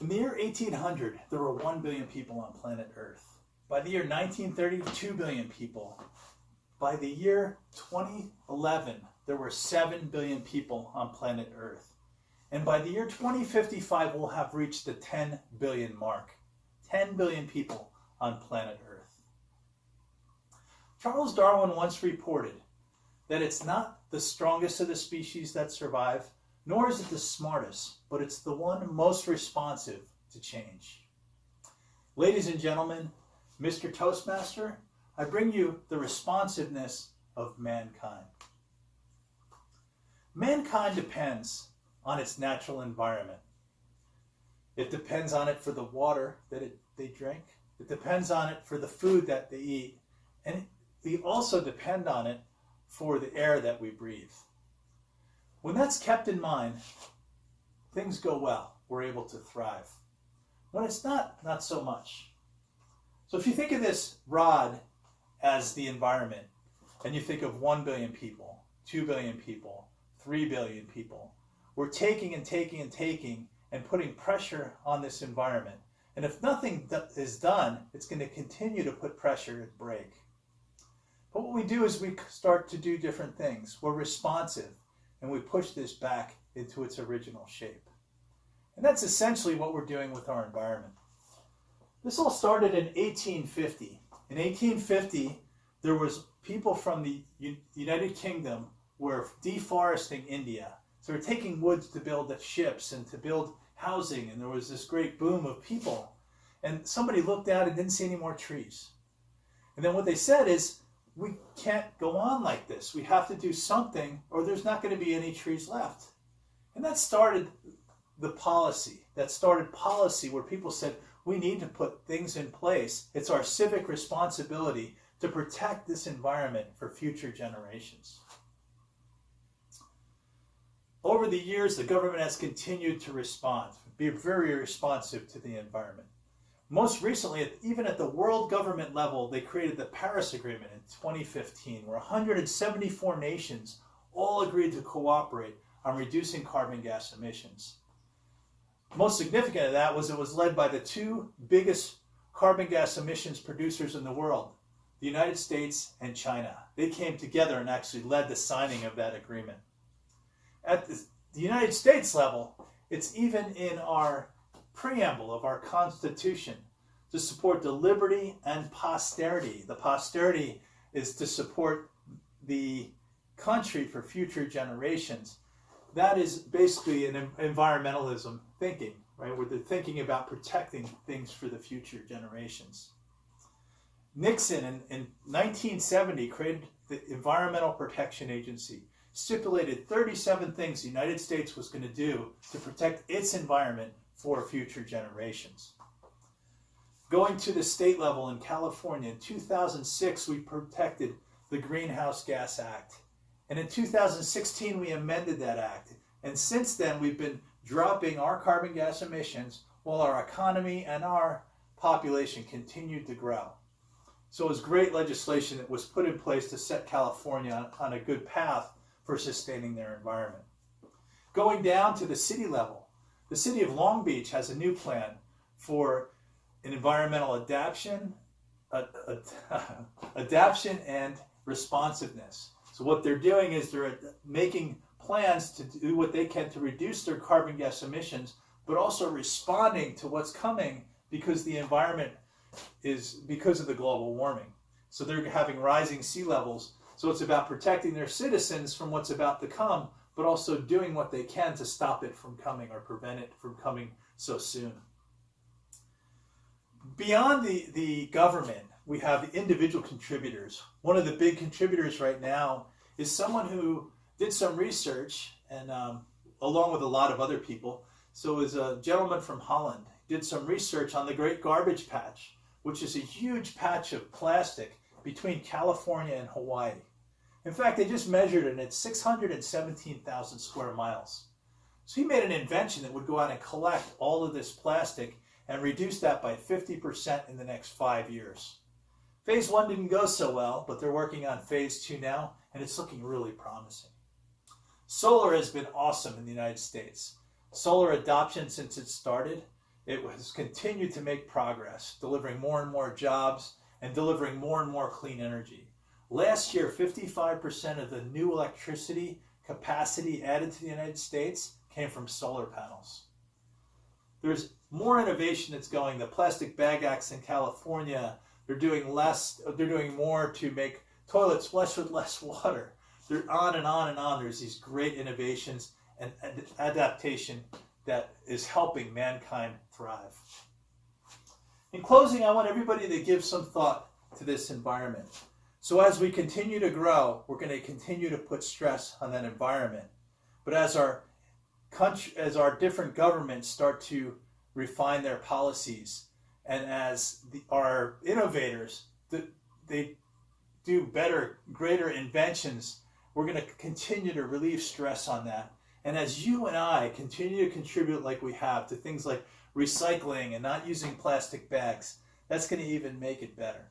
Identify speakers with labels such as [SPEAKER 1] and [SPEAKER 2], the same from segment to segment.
[SPEAKER 1] In the year 1800, there were 1 billion people on planet Earth. By the year 1930, 2 billion people. By the year 2011, there were 7 billion people on planet Earth. And by the year 2055, we'll have reached the 10 billion mark. 10 billion people on planet Earth. Charles Darwin once reported that it's not the strongest of the species that survive, nor is it the smartest, but it's the one most responsive to change. Ladies and gentlemen, Mr. Toastmaster, I bring you the responsiveness of mankind. Mankind depends on its natural environment. It depends on it for the water that they drink. It depends on it for the food that they eat. And we also depend on it for the air that we breathe. When that's kept in mind, things go well. We're able to thrive. When it's not so much. So if you think of this rod as the environment, and you think of 1 billion people, 2 billion people, 3 billion people, we're taking and taking and taking and putting pressure on this environment. And if nothing is done, it's going to continue to put pressure and break. But what we do is we start to do different things. We're responsive, and we push this back into its original shape. And that's essentially what we're doing with our environment. This all started in 1850. In 1850, there was people from the United Kingdom were deforesting India. So they're taking woods to build the ships and to build housing, and there was this great boom of people. And somebody looked out and didn't see any more trees. And then what they said is, we can't go on like this. We have to do something, or there's not going to be any trees left. And that started the policy. That started policy where people said, we need to put things in place. It's our civic responsibility to protect this environment for future generations. Over the years, the government has continued to respond, be very responsive to the environment. Most recently, even at the world government level, they created the Paris Agreement in 2015, where 174 nations all agreed to cooperate on reducing carbon gas emissions. Most significant of that was it was led by the two biggest carbon gas emissions producers in the world, the United States and China. They came together and actually led the signing of that agreement. At the United States level, it's even in our preamble of our Constitution to support the liberty and posterity. The posterity is to support the country for future generations. That is basically an environmentalism thinking, right? Where they're thinking about protecting things for the future generations. Nixon in 1970 created the Environmental Protection Agency, stipulated 37 things the United States was going to do to protect its environment for future generations. Going to the state level in California, in 2006, we protected the Greenhouse Gas Act. And in 2016, we amended that act. And since then, we've been dropping our carbon gas emissions while our economy and our population continued to grow. So it was great legislation that was put in place to set California on a good path for sustaining their environment. Going down to the city level, the city of Long Beach has a new plan for an environmental adaptation and responsiveness. So what they're doing is they're making plans to do what they can to reduce their carbon gas emissions, but also responding to what's coming because the environment is because of the global warming. So they're having rising sea levels. So it's about protecting their citizens from what's about to come, but also doing what they can to stop it from coming or prevent it from coming so soon. Beyond the government, we have the individual contributors. One of the big contributors right now is someone who did some research, and along with a lot of other people. So it was a gentleman from Holland, did some research on the Great Garbage Patch, which is a huge patch of plastic between California and Hawaii. In fact, they just measured it, and it's 617,000 square miles. So he made an invention that would go out and collect all of this plastic and reduce that by 50% in the next 5 years. Phase 1 didn't go so well, but they're working on phase 2 now, and it's looking really promising. Solar has been awesome in the United States. Solar adoption since it started it has continued to make progress, delivering more and more jobs and delivering more and more clean energy. Last year, 55% of the new electricity capacity added to the United States came from solar panels. There's more innovation that's going. The Plastic Bag Acts in California, they're doing more to make toilets flush with less water. They're on and on and on. There's these great innovations and adaptation that is helping mankind thrive. In closing, I want everybody to give some thought to this environment. So as we continue to grow, we're going to continue to put stress on that environment. But as our different governments start to refine their policies, and as our innovators they do better, greater inventions, we're going to continue to relieve stress on that. And as you and I continue to contribute like we have to things like recycling and not using plastic bags, that's going to even make it better.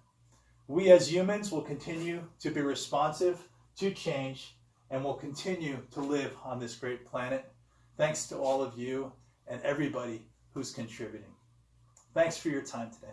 [SPEAKER 1] We as humans will continue to be responsive to change, and will continue to live on this great planet. Thanks to all of you and everybody who's contributing. Thanks for your time today.